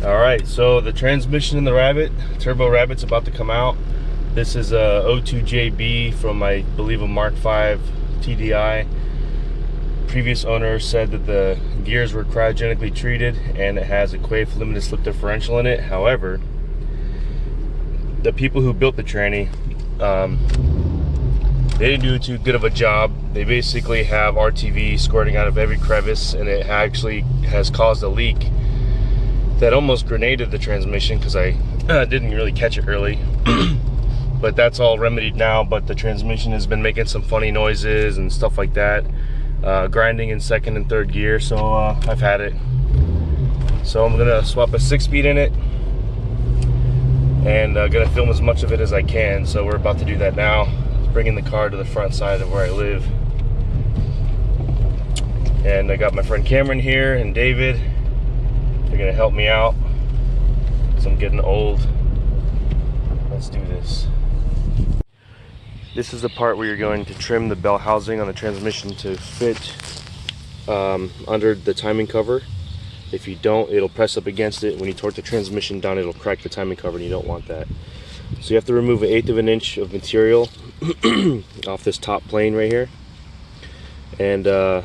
Alright, so the transmission in the Rabbit, Turbo Rabbit's about to come out. This is a 02JB from, I believe, a Mark V TDI. Previous owner said that the gears were cryogenically treated and it has a Quaife limited slip differential in it. However, the people who built the tranny, they didn't do too good of a job. They basically have RTV squirting out of every crevice, and it actually has caused a leak that almost grenaded the transmission because I didn't really catch it early. But that's all remedied now, but the transmission has been making some funny noises and stuff like that, grinding in second and third gear, so I've had it. So I'm gonna swap a 6-speed in it and gonna film as much of it as I can. So we're about to do that now, bringing the car to the front side of where I live. And I got my friend Cameron here and David. They're gonna help me out because I'm getting old. Let's do this. This is the part where you're going to trim the bell housing on the transmission to fit under the timing cover. If you don't, it'll press up against it. When you torque the transmission down, it'll crack the timing cover, and you don't want that. So you have to remove 1/8 of an inch of material off this top plane right here. And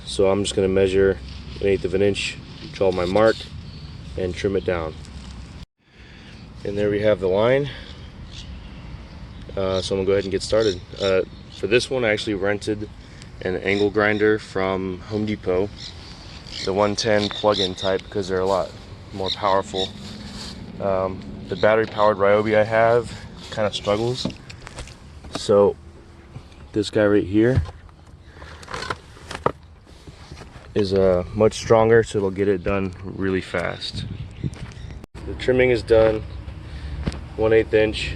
so I'm just gonna measure 1/8 of an inch, draw my mark, and trim it down. And there we have the line. So I'm gonna go ahead and get started. For this one, I actually rented an angle grinder from Home Depot, the 110 plug-in type, because they're a lot more powerful. The battery-powered Ryobi I have kind of struggles. So this guy right here is much stronger, so it'll get it done really fast. The trimming is done, 1/8 inch.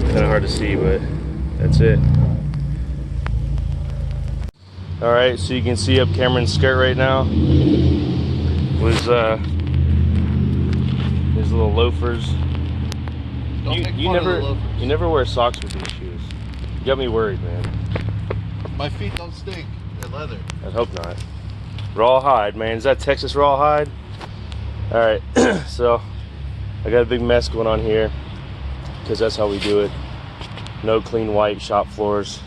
Kind of hard to see, but that's it. All right, so you can see up Cameron's skirt right now was his little loafers. You never wear socks with these shoes. You got me worried, man. My feet don't stink. They're leather. I hope not. Rawhide, man. Is that Texas rawhide? All right, so I got a big mess going on here because that's how we do it. No clean white shop floors.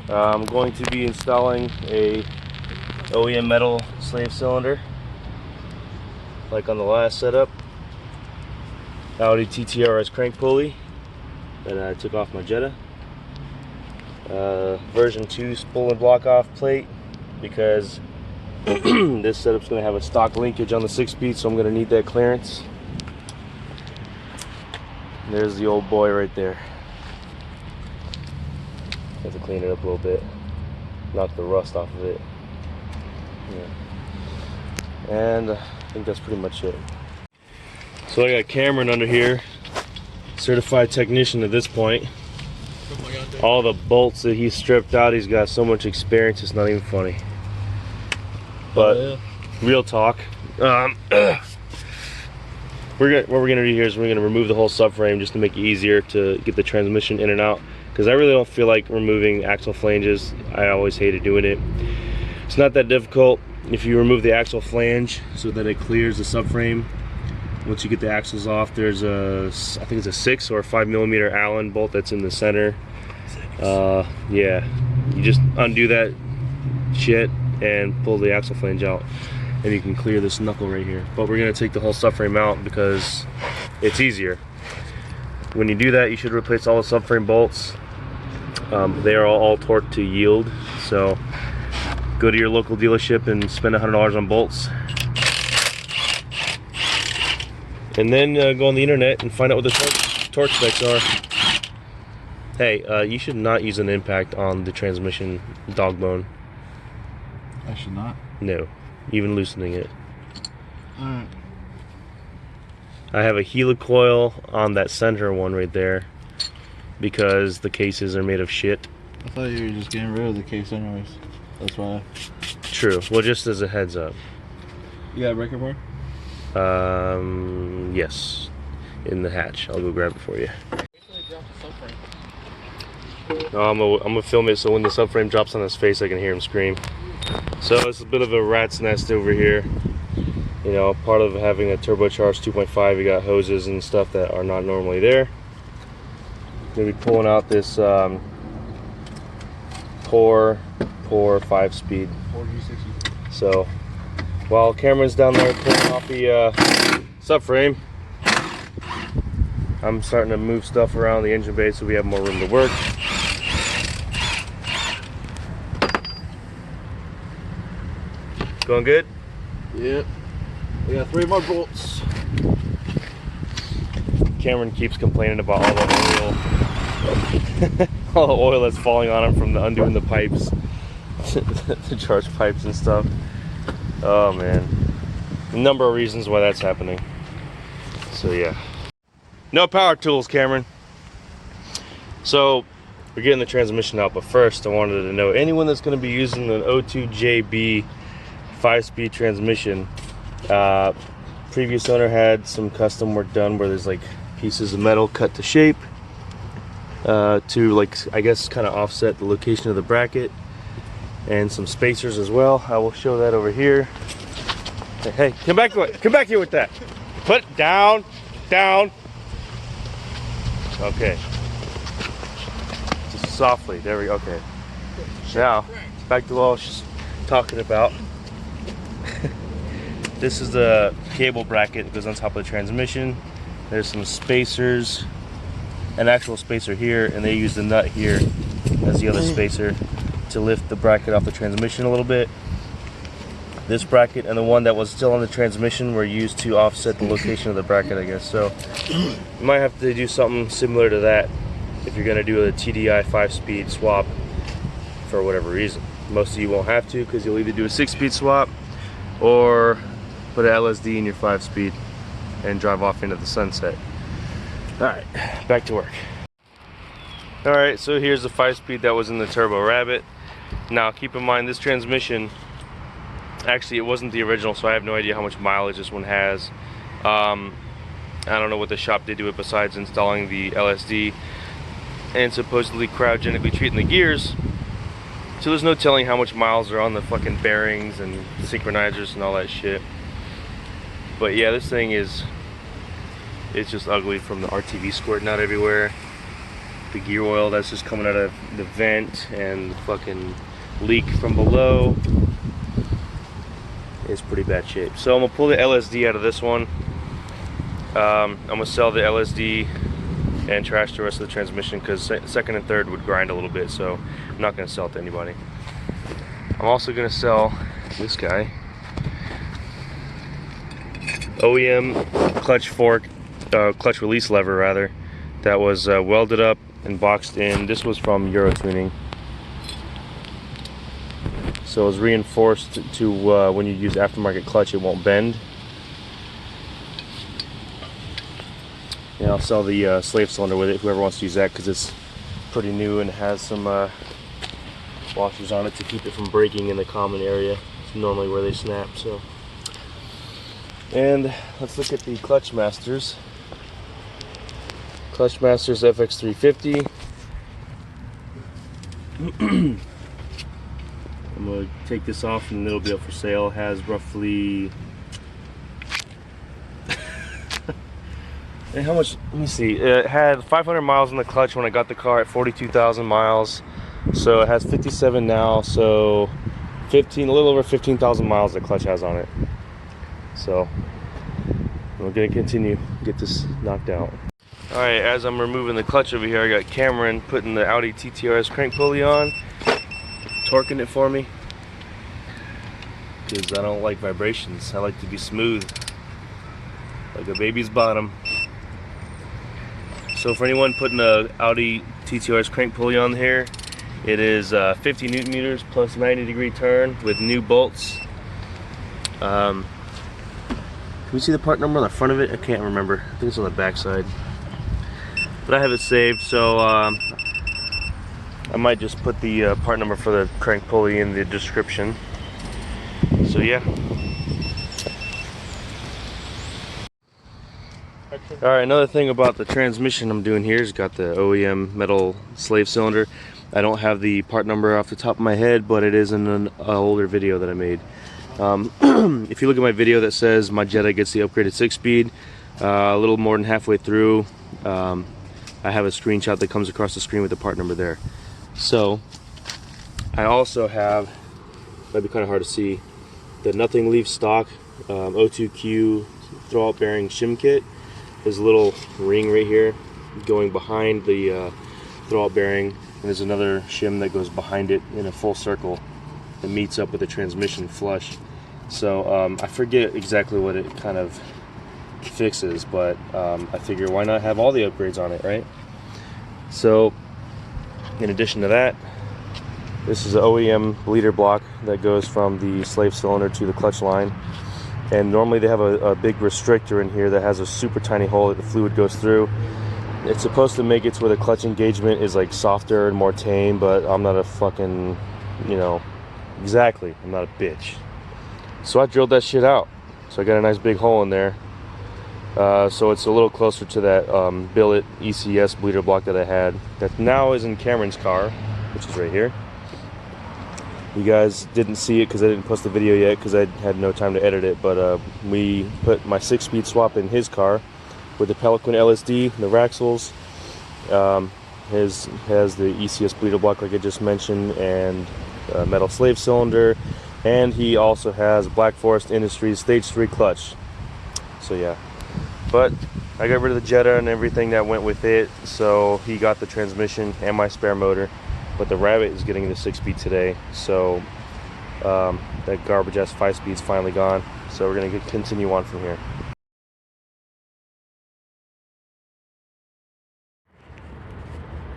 I'm going to be installing a OEM metal slave cylinder like on the last setup. Audi TTRS crank pulley that I took off my Jetta. Version 2 spool and block off plate, because this setup's going to have a stock linkage on the 6-speed, so I'm going to need that clearance. There's the old boy right there. Have to clean it up a little bit, knock the rust off of it. Yeah. And I think that's pretty much it. So I got Cameron under here, certified technician at this point. All the bolts that he stripped out, he's got so much experience, it's not even funny. But real talk, what we're gonna do here is we're gonna remove the whole subframe just to make it easier to get the transmission in and out, because I really don't feel like removing axle flanges. I always hated doing it. It's not that difficult if you remove the axle flange so that it clears the subframe. Once you get the axles off, there's a, I think it's a 6 or 5 millimeter Allen bolt that's in the center. Yeah, you just undo that shit and pull the axle flange out, and you can clear this knuckle right here. But we're gonna take the whole subframe out because it's easier. When you do that, you should replace all the subframe bolts. They are all torqued to yield, so go to your local dealership and spend $100 on bolts, and then go on the internet and find out what the torque specs are. Hey, you should not use an impact on the transmission dog bone. I should not? No, even loosening it. Alright. I have a helicoil on that center one right there because the cases are made of shit. I thought you were just getting rid of the case anyways. That's why. True. Well, just as a heads up. You got a record board? Yes. In the hatch. I'll go grab it for you. No, I'm gonna film it so when the subframe drops on his face I can hear him scream. So it's a bit of a rat's nest over here. You know, part of having a turbocharged 2.5, you got hoses and stuff that are not normally there. Gonna be pulling out this poor 5-speed. So while Cameron's down there pulling off the subframe, I'm starting to move stuff around the engine bay so we have more room to work. Going good? Yep. We got 3 more bolts. Cameron keeps complaining about all the oil. All the oil that's falling on him from the undoing the pipes. The charge pipes and stuff. Oh man. A number of reasons why that's happening. So yeah. No power tools, Cameron. So we're getting the transmission out, but first I wanted to know anyone that's going to be using an 02JB 5-speed transmission. Previous owner had some custom work done where there's like pieces of metal cut to shape to, like, I guess kind of offset the location of the bracket, and some spacers as well. I will show that over here. Hey, come back here with that. Put it down. Okay. Just softly. There we go. Okay. Now back to what I was just talking about. This is the cable bracket that goes on top of the transmission. There's some spacers, an actual spacer here, and they use the nut here as the other spacer to lift the bracket off the transmission a little bit. This bracket and the one that was still on the transmission were used to offset the location of the bracket, I guess. So you might have to do something similar to that if you're going to do a TDI 5-speed swap for whatever reason. Most of you won't have to, because you'll either do a 6-speed swap or put an LSD in your 5-speed and drive off into the sunset. Alright, back to work. Alright, so here's the 5-speed that was in the Turbo Rabbit. Now keep in mind, this transmission, actually it wasn't the original, so I have no idea how much mileage this one has. I don't know what the shop did to it besides installing the LSD and supposedly cryogenically treating the gears. So there's no telling how much miles are on the fucking bearings and synchronizers and all that shit. But yeah, this thing it's just ugly, from the RTV squirting out everywhere, the gear oil that's just coming out of the vent, and the fucking leak from below is pretty bad shape. So I'm gonna pull the LSD out of this one. I'm gonna sell the LSD and trash the rest of the transmission, because second and third would grind a little bit, so I'm not gonna sell it to anybody. I'm also gonna sell this guy, OEM clutch fork, clutch release lever rather, that was welded up and boxed in. This was from Euro Tuning, so it was reinforced to when you use aftermarket clutch it won't bend. And I'll sell the slave cylinder with it, whoever wants to use that, because it's pretty new and has some washers on it to keep it from breaking in the common area. It's normally where they snap. So, and let's look at the Clutchmasters FX350. I'm gonna take this off and it'll be up for sale. It has roughly and how much, let me see, it had 500 miles in the clutch when I got the car at 42,000 miles. So it has 57 now, so a little over 15,000 miles the clutch has on it. So we're gonna continue get this knocked out. All right, as I'm removing the clutch over here, I got Cameron putting the Audi TTRS crank pulley on, torquing it for me, because I don't like vibrations. I like to be smooth, like a baby's bottom. So for anyone putting a Audi TTRS crank pulley on here, it is 50 Newton meters plus 90-degree turn with new bolts. Can we see the part number on the front of it? I can't remember. I think it's on the back side. But I have it saved, so I might just put the part number for the crank pulley in the description. So yeah. Alright, another thing about the transmission I'm doing here is got the OEM metal slave cylinder. I don't have the part number off the top of my head, but it is in an older video that I made. If you look at my video that says my Jetta gets the upgraded 6-speed, a little more than halfway through, I have a screenshot that comes across the screen with the part number there. So I also have, might be kind of hard to see, the Nothing Leaves Stock O2Q throwout bearing shim kit. There's a little ring right here going behind the throwout bearing, and there's another shim that goes behind it in a full circle that meets up with the transmission flush. So I forget exactly what it kind of fixes, but I figure why not have all the upgrades on it, right? So in addition to that, this is an OEM bleeder block that goes from the slave cylinder to the clutch line, and normally they have a big restrictor in here that has a super tiny hole that the fluid goes through. It's supposed to make it to where the clutch engagement is like softer and more tame, but I'm not a fucking, you know, exactly, I'm not a bitch. So I drilled that shit out, so I got a nice big hole in there. So it's a little closer to that billet ECS bleeder block that I had, that now is in Cameron's car, which is right here. You guys didn't see it because I didn't post the video yet because I had no time to edit it, but we put my 6-speed swap in his car with the Pelican LSD, the Raxels. His has the ECS bleeder block like I just mentioned, and metal slave cylinder, and he also has Black Forest Industries Stage 3 clutch. So yeah, but I got rid of the Jetta and everything that went with it, so he got the transmission and my spare motor. But the Rabbit is getting the 6-speed today, so that garbage ass 5-speed is finally gone. So we're gonna continue on from here.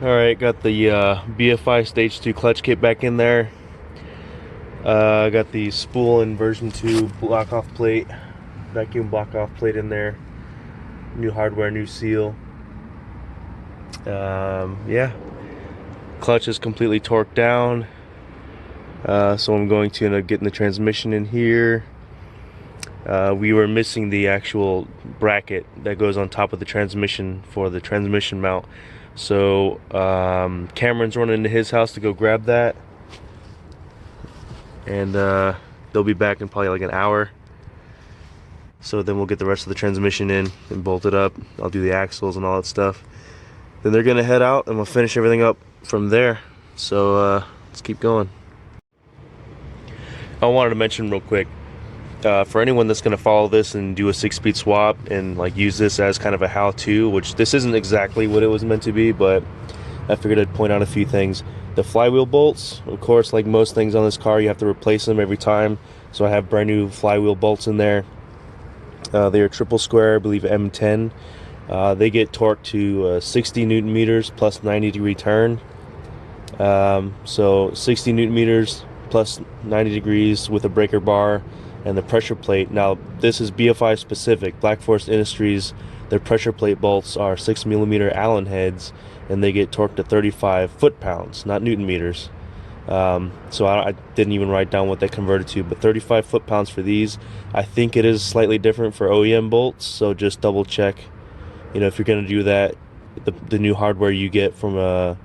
All right, got the BFI Stage 2 clutch kit back in there. I got the spool and version 2 block off plate, vacuum block off plate in there. New hardware, new seal. Yeah. Clutch is completely torqued down, so I'm going to end up getting the transmission in here. We were missing the actual bracket that goes on top of the transmission for the transmission mount, so Cameron's running into his house to go grab that, and they'll be back in probably like an hour. So then we'll get the rest of the transmission in and bolt it up. I'll do the axles and all that stuff. Then they're gonna head out and we'll finish everything up from there. So let's keep going. I wanted to mention real quick, for anyone that's going to follow this and do a 6-speed swap and like use this as kind of a how-to, which this isn't exactly what it was meant to be, but I figured I'd point out a few things. The flywheel bolts, of course, like most things on this car, you have to replace them every time, so I have brand new flywheel bolts in there. They are triple square, I believe M10. They get torqued to 60 Newton meters plus 90-degree turn. So 60 Newton meters plus 90 degrees with a breaker bar and the pressure plate. Now this is BFI specific. Black Forest Industries, their pressure plate bolts are 6mm Allen heads, and they get torqued to 35 foot-pounds, not Newton meters. So I didn't even write down what they converted to, but 35 foot-pounds for these. I think it is slightly different for OEM bolts, so just double check. You know, if you're going to do that, the new hardware you get from the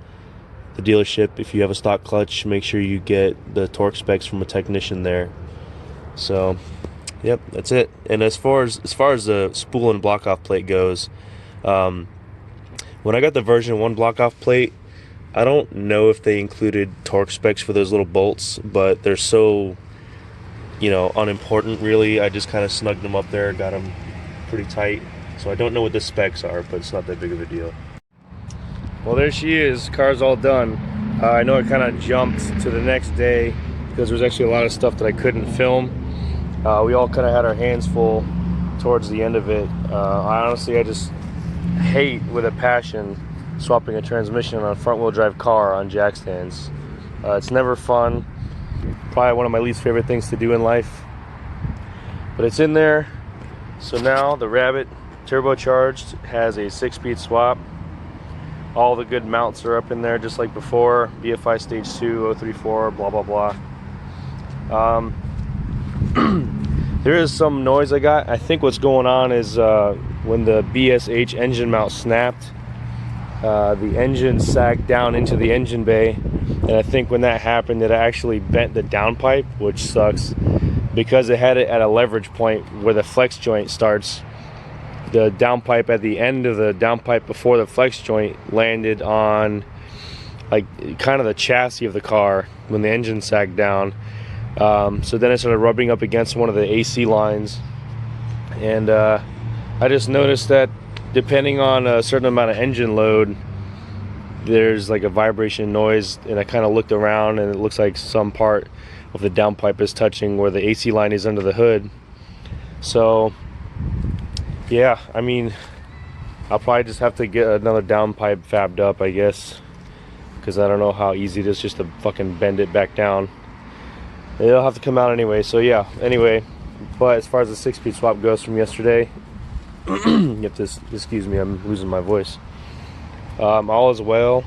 dealership, if you have a stock clutch, make sure you get the torque specs from a technician there. So, yep, that's it. And as far as the spool and block off plate goes, when I got the version 1 block off plate, I don't know if they included torque specs for those little bolts, but they're so, you know, unimportant really. I just kind of snugged them up there, got them pretty tight. So I don't know what the specs are, but it's not that big of a deal. Well, there she is. Car's all done. I know I kind of jumped to the next day because there's actually a lot of stuff that I couldn't film. We all kind of had our hands full towards the end of it. I just hate with a passion swapping a transmission on a front-wheel drive car on jack stands. It's never fun. Probably one of my least favorite things to do in life. But it's in there. So now the Rabbit turbocharged has a 6-speed swap. All the good mounts are up in there just like before. BFI Stage 2, 034, blah blah blah. There is some noise I got. I think what's going on is when the BSH engine mount snapped, the engine sagged down into the engine bay, and I think when that happened it actually bent the downpipe, which sucks. because it had it at a leverage point where the flex joint starts, the downpipe at the end of the downpipe before the flex joint landed on like kind of the chassis of the car when the engine sagged down. So then it started rubbing up against one of the AC lines, and I just noticed that depending on a certain amount of engine load, there's like a vibration noise, and I kind of looked around and it looks like some part of the downpipe is touching where the AC line is under the hood. So yeah, I mean, I'll probably just have to get another downpipe fabbed up, I guess, because I don't know how easy it is just to fucking bend it back down. It'll have to come out anyway. So yeah, anyway, but as far as the 6-speed swap goes from yesterday, you have to excuse me, I'm losing my voice. All is well.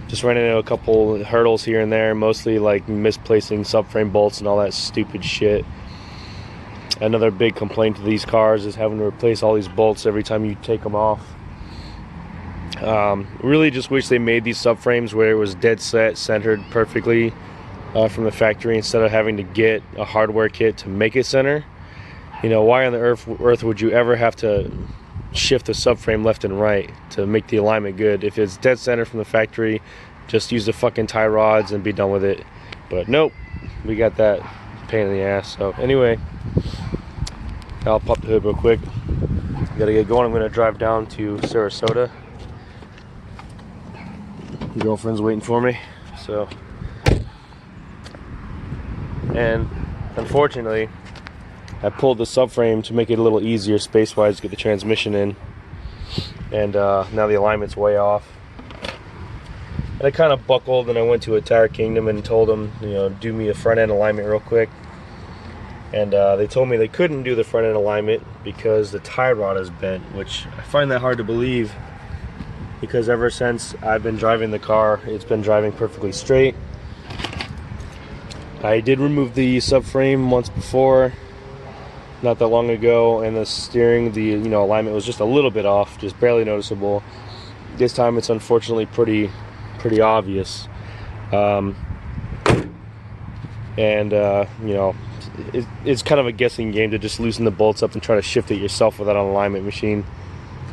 Just ran into a couple hurdles here and there, mostly like misplacing subframe bolts and all that stupid shit. Another big complaint to these cars is having to replace all these bolts every time you take them off. Really just wish they made these subframes where it was dead set, centered perfectly from the factory, instead of having to get a hardware kit to make it center. You know, why on the earth would you ever have to shift the subframe left and right to make the alignment good? If it's dead center from the factory, just use the fucking tie rods and be done with it. But nope, we got that pain in the ass. So anyway, I'll pop the hood real quick. Gotta get going. I'm gonna drive down to Sarasota. My girlfriend's waiting for me. So, and unfortunately, I pulled the subframe to make it a little easier space-wise to get the transmission in, and now the alignment's way off. And I kind of buckled, and I went to a Tire Kingdom and told them, you know, do me a front-end alignment real quick. And they told me they couldn't do the front-end alignment because the tie rod is bent, which I find that hard to believe, because ever since I've been driving the car, it's been driving perfectly straight. I did remove the subframe once before, not that long ago, and the steering, the alignment was just a little bit off, just barely noticeable. This time it's unfortunately pretty obvious. It's kind of a guessing game to just loosen the bolts up and try to shift it yourself without an alignment machine.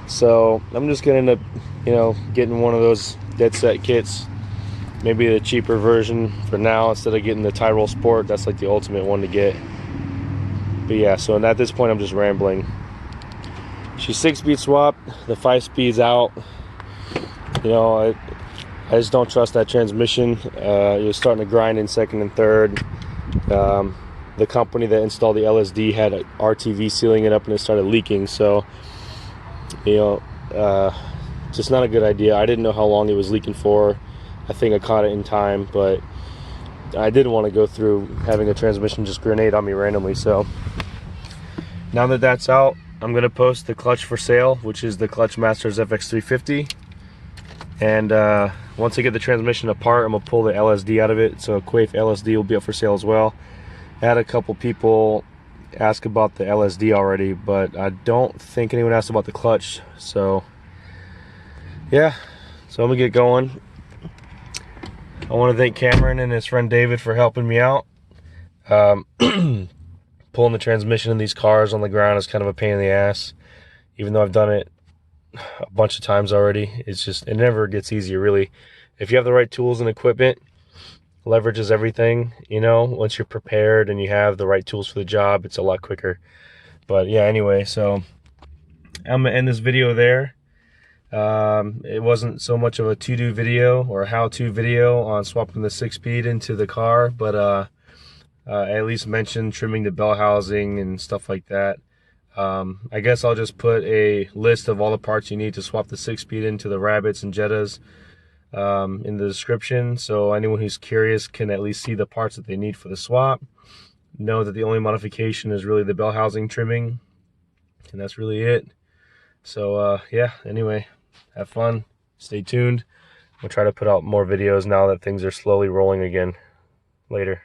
So I'm just gonna end up, getting one of those dead set kits, maybe the cheaper version for now, instead of getting the Tyrol Sport. That's like the ultimate one to get. But yeah, so at this point I'm just rambling. She's 6-speed swap, the 5-speed's out. I just don't trust that transmission. You're starting to grind in second and third. The company that installed the LSD had an RTV sealing it up, and it started leaking. So, just not a good idea. I didn't know how long it was leaking for. I think I caught it in time, but I didn't want to go through having a transmission just grenade on me randomly. So now that that's out, I'm going to post the clutch for sale, which is the Clutchmasters FX350. And once I get the transmission apart, I'm going to pull the LSD out of it. So Quaife LSD will be up for sale as well. I had a couple people ask about the LSD already, but I don't think anyone asked about the clutch. So yeah, so I'm going to get going. I want to thank Cameron and his friend David for helping me out. Pulling the transmission in these cars on the ground is kind of a pain in the ass, even though I've done it a bunch of times already. It never gets easier, really. If you have the right tools and equipment, leverage is everything. Once you're prepared and you have the right tools for the job, it's a lot quicker. But yeah, anyway, so I'm gonna end this video there. It wasn't so much of a to-do video or a how-to video on swapping the 6-speed into the car, but I at least mentioned trimming the bell housing and stuff like that. I guess I'll just put a list of all the parts you need to swap the 6-speed into the Rabbits and Jettas in the description, so anyone who's curious can at least see the parts that they need for the swap. Know that the only modification is really the bell housing trimming, and that's really it. So yeah, anyway, have fun, stay tuned. We'll try to put out more videos now that things are slowly rolling again. Later.